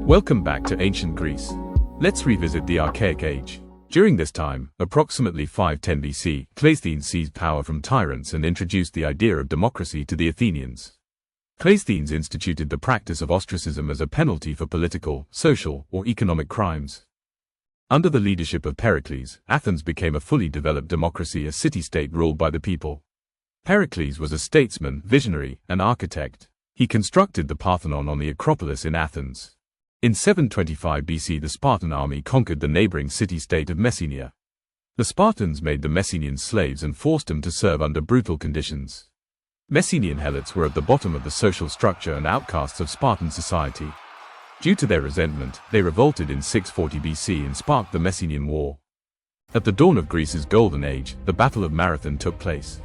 Welcome back to ancient Greece. Let's revisit the Archaic Age. During this time, approximately 510 BC, Cleisthenes seized power from tyrants and introduced the idea of democracy to the Athenians. Cleisthenes instituted the practice of ostracism as a penalty for political, social, or economic crimes. Under the leadership of Pericles, Athens became a fully developed democracy, a city-state ruled by the people. Pericles was a statesman, visionary, and architect. He constructed the Parthenon on the Acropolis in Athens. In 725 BC, the Spartan army conquered the neighboring city-state of Messenia. The Spartans made the Mycenaeans slaves and forced them to serve under brutal conditions. Messenian helots were at the bottom of the social structure and outcasts of Spartan society. Due to their resentment, they revolted in 640 BC and sparked the Messenian War. At the dawn of Greece's Golden Age, the Battle of Marathon took place.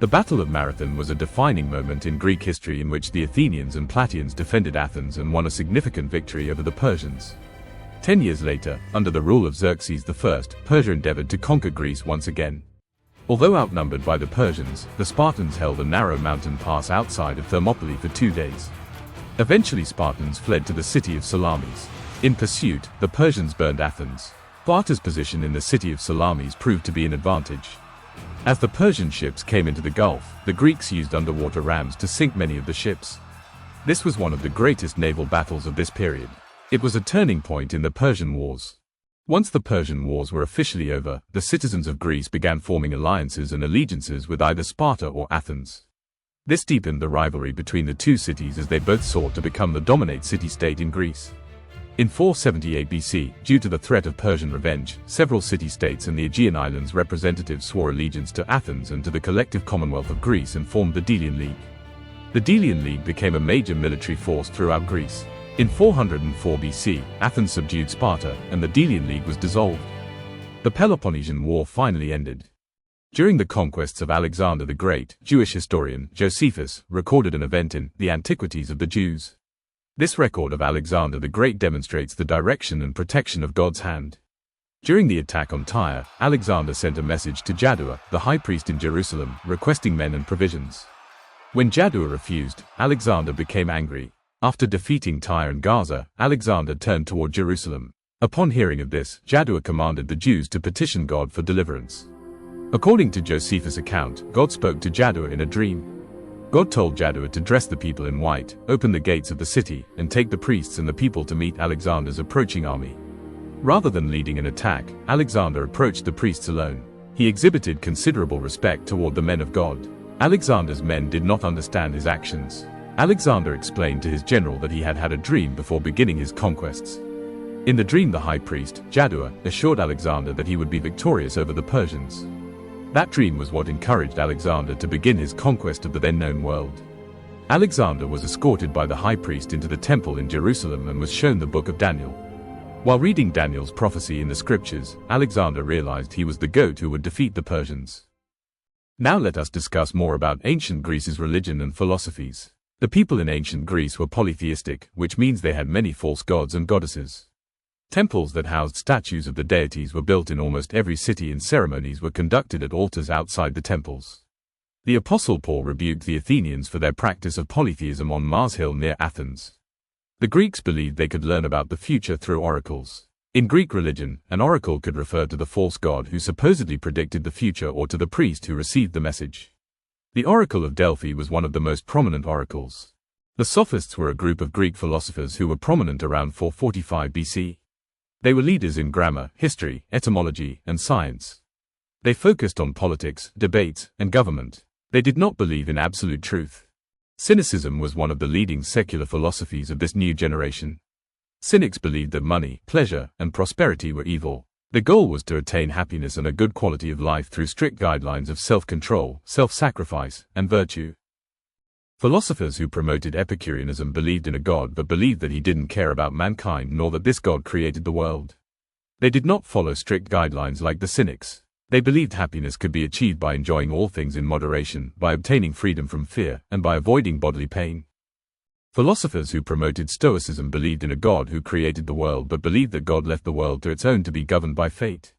The Battle of Marathon was a defining moment in Greek history in which the Athenians and Plataeans defended Athens and won a significant victory over the Persians. 10 years later, under the rule of Xerxes I, Persia endeavored to conquer Greece once again. Although outnumbered by the Persians, the Spartans held a narrow mountain pass outside of Thermopylae for 2 days. Eventually, Spartans fled to the city of Salamis. In pursuit, the Persians burned Athens. Sparta's position in the city of Salamis proved to be an advantage. As the Persian ships came into the Gulf, the Greeks used underwater rams to sink many of the ships. This was one of the greatest naval battles of this period. It was a turning point in the Persian Wars. Once the Persian Wars were officially over, the citizens of Greece began forming alliances and allegiances with either Sparta or Athens. This deepened the rivalry between the two cities as they both sought to become the dominant city-state in Greece. In 478 BC, due to the threat of Persian revenge, several city-states and the Aegean islands representatives swore allegiance to Athens and to the collective Commonwealth of Greece and formed the Delian League. The Delian League became a major military force throughout Greece. In 404 BC, Athens subdued Sparta, and the Delian League was dissolved. The Peloponnesian War finally ended. During the conquests of Alexander the Great, Jewish historian Josephus recorded an event in the Antiquities of the Jews. This record of Alexander the Great demonstrates the direction and protection of God's hand. During the attack on Tyre, Alexander sent a message to Jaddua, the high priest in Jerusalem, requesting men and provisions. When Jaddua refused, Alexander became angry. After defeating Tyre and Gaza, Alexander turned toward Jerusalem. Upon hearing of this, Jaddua commanded the Jews to petition God for deliverance. According to Josephus' account, God spoke to Jaddua in a dream. God told Jaddua to dress the people in white, open the gates of the city, and take the priests and the people to meet Alexander's approaching army. Rather than leading an attack, Alexander approached the priests alone. He exhibited considerable respect toward the men of God. Alexander's men did not understand his actions. Alexander explained to his general that he had had a dream before beginning his conquests. In the dream, the high priest, Jaddua, assured Alexander that he would be victorious over the Persians. That dream was what encouraged Alexander to begin his conquest of the then-known world. Alexander was escorted by the high priest into the temple in Jerusalem and was shown the book of Daniel. While reading Daniel's prophecy in the scriptures, Alexander realized he was the goat who would defeat the Persians. Now let us discuss more about ancient Greece's religion and philosophies. The people in ancient Greece were polytheistic, which means they had many false gods and goddesses. Temples that housed statues of the deities were built in almost every city, and ceremonies were conducted at altars outside the temples. The Apostle Paul rebuked the Athenians for their practice of polytheism on Mars Hill near Athens. The Greeks believed they could learn about the future through oracles. In Greek religion, an oracle could refer to the false god who supposedly predicted the future or to the priest who received the message. The Oracle of Delphi was one of the most prominent oracles. The Sophists were a group of Greek philosophers who were prominent around 445 BC. They were leaders in grammar, history, etymology, and science. They focused on politics, debates, and government. They did not believe in absolute truth. Cynicism was one of the leading secular philosophies of this new generation. Cynics believed that money, pleasure, and prosperity were evil. The goal was to attain happiness and a good quality of life through strict guidelines of self-control, self-sacrifice, and virtue. Philosophers who promoted Epicureanism believed in a god but believed that he didn't care about mankind nor that this god created the world. They did not follow strict guidelines like the Cynics. They believed happiness could be achieved by enjoying all things in moderation, by obtaining freedom from fear, and by avoiding bodily pain. Philosophers who promoted Stoicism believed in a god who created the world but believed that God left the world to its own to be governed by fate.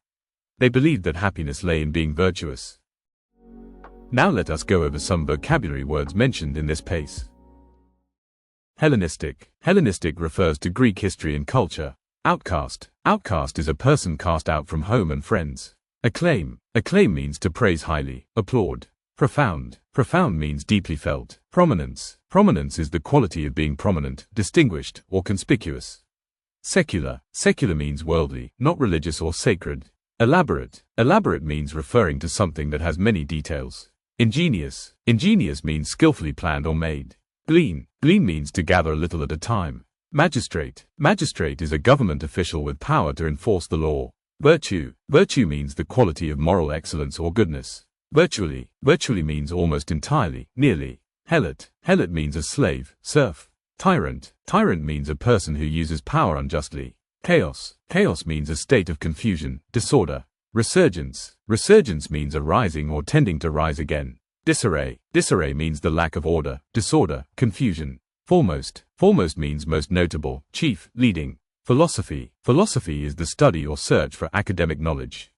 They believed that happiness lay in being virtuous. Now let us go over some vocabulary words mentioned in this pace. Hellenistic. Hellenistic refers to Greek history and culture. Outcast. Outcast is a person cast out from home and friends. Acclaim. Acclaim means to praise highly, applaud. Profound. Profound means deeply felt. Prominence. Prominence is the quality of being prominent, distinguished, or conspicuous. Secular. Secular means worldly, not religious or sacred. Elaborate. Elaborate means referring to something that has many details. Ingenious. Ingenious means skillfully planned or made. Glean. Glean means to gather a little at a time. Magistrate. Magistrate is a government official with power to enforce the law. Virtue. Virtue means the quality of moral excellence or goodness. Virtually. Virtually means almost entirely, nearly. Helot. Helot means a slave, serf. Tyrant. Tyrant means a person who uses power unjustly. Chaos. Chaos means a state of confusion, disorder. Resurgence. Resurgence means a rising or tending to rise again. Disarray. Disarray means the lack of order, disorder, confusion. Foremost. Foremost means most notable, chief, leading. Philosophy. Philosophy is the study or search for academic knowledge.